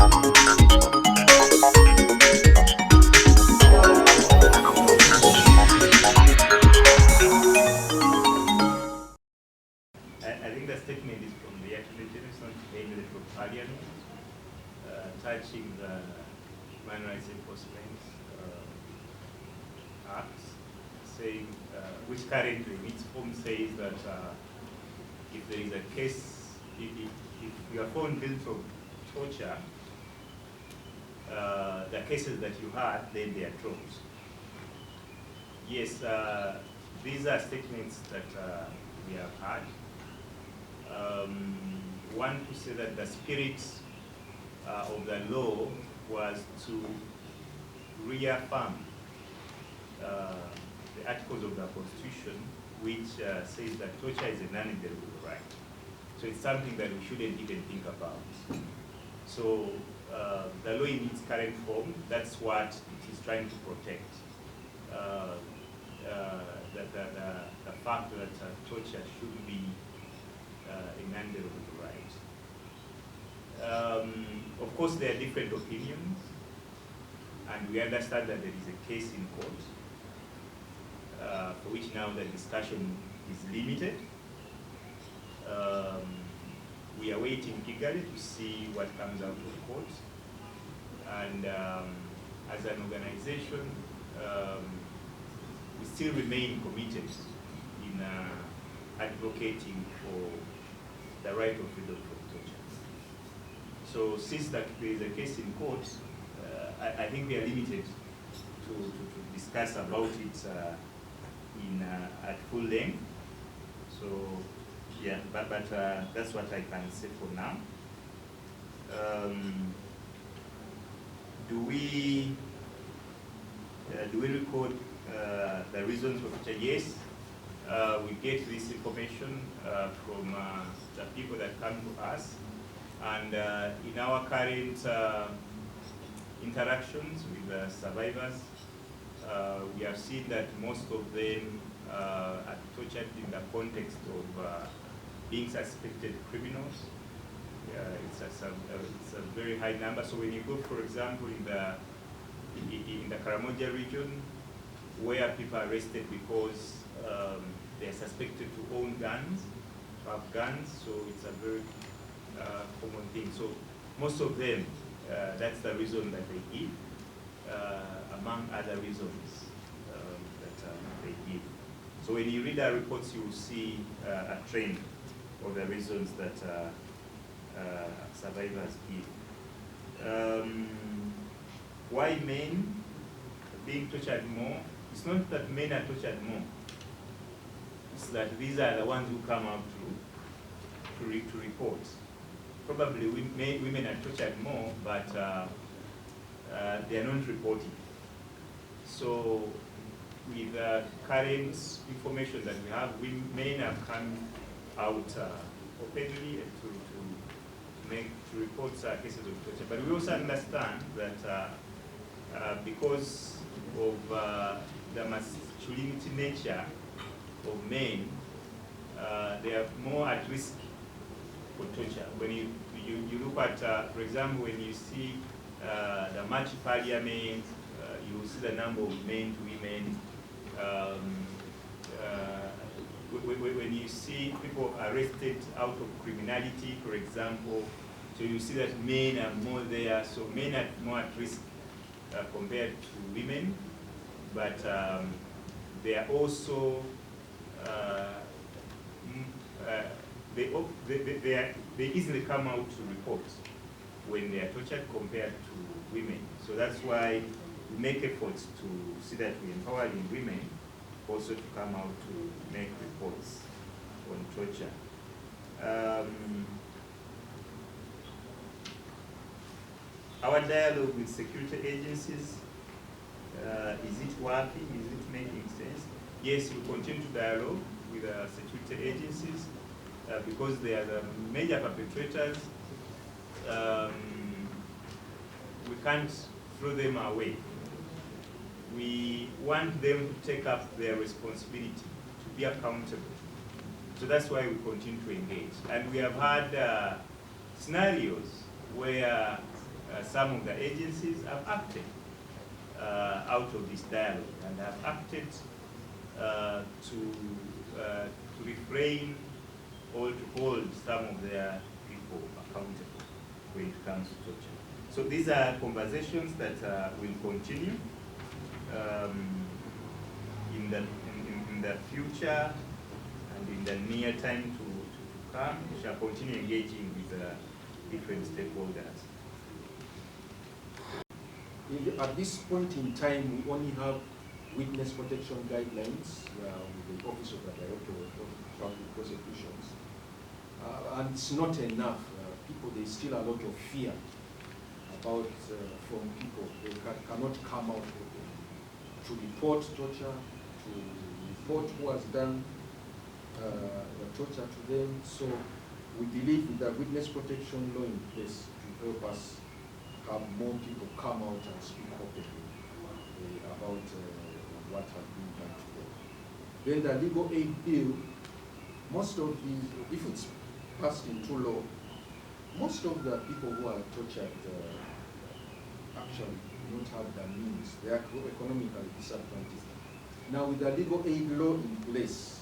I think the statement is from the Actv from Parliament touching the Human Rights Enforcement Act, saying, which currently in its form says that if there is a case, if you are found guilty of torture, the cases that you had, then they are dropped. Yes, these are statements that we have had. One to say that the spirit of the law was to reaffirm the articles of the Constitution, which says that torture is a non-indelible right. So it's something that we shouldn't even think about. So the law in its current form, that's what it is trying to protect. The fact that torture should be a non-indelible right. Of course, there are different opinions, and we understand that there is a case in court for which now the discussion is limited. We are waiting eagerly to see what comes out of court, and as an organization, we still remain committed in advocating for the right of freedom from torture. So since there is a case in court, I think we are limited to discuss about it at full length. So yeah, but that's what I can say for now. Do we record the reasons for torture? Yes. We get this information from the people that come to us, and in our current interactions with the survivors, we have seen that most of them are tortured in the context of being suspected criminals. It's a very high number. So when you go, for example, in the Karamoja region, where people are arrested because they are suspected to own guns, to have guns, so it's a very common thing. So most of them, that's the reason that they give, among other reasons that they give. So when you read our reports, you will see a trend of the reasons that survivors give. Why men being tortured more? It's not that men are tortured more. It's that these are the ones who come out to report. Probably women are tortured more, but they are not reporting. So with the current information that we have, men have come out openly to report cases of torture. But we also understand that because of the masculinity nature of men, they are more at risk for torture. When you look at, for example, when you see the March Parliament, you will see the number of men to women. When you see people arrested out of criminality, for example, so you see that men are more there, so men are more at risk compared to women, but they are also they easily come out to report when they are tortured compared to women. So that's why we make efforts to see that we empower women also to come out to make reports on torture. Our dialogue with security agencies, is it working? Is it making sense? Yes, we continue to dialogue with security agencies because they are the major perpetrators. We can't throw them away. We want them to take up their responsibility, to be accountable. So that's why we continue to engage. And we have had scenarios where some of the agencies have acted out of this dialogue and have acted to refrain or to hold some of their people accountable when it comes to torture. So these are conversations that will continue in the future and in the near time to come. We shall continue engaging with different stakeholders. At this point in time, we only have witness protection guidelines with the Office of the Director of Public Prosecutions. And it's not enough. There's still a lot of fear about from people. They cannot come out to report torture, to report who has done the torture to them. So we believe with the witness protection law in place to help us have more people come out and speak openly about what has been done to them. Then the legal aid bill, most of these, if it's passed into law, most of the people who are tortured actually do not have the means. They are economically disadvantaged. Now with the legal aid law in place,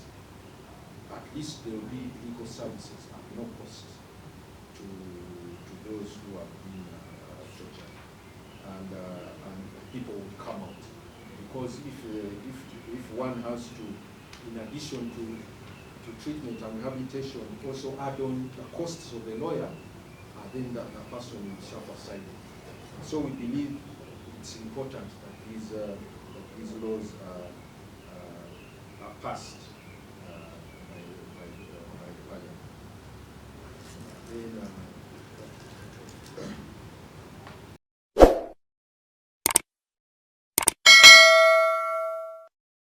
at least there will be legal services at no cost to those who have been tortured, and people will come out. Because if one has to, in addition to treatment and rehabilitation, also add on the costs of the lawyer, then the person will suffer silently. So we believe it's important that these laws are passed by Parliament. Then,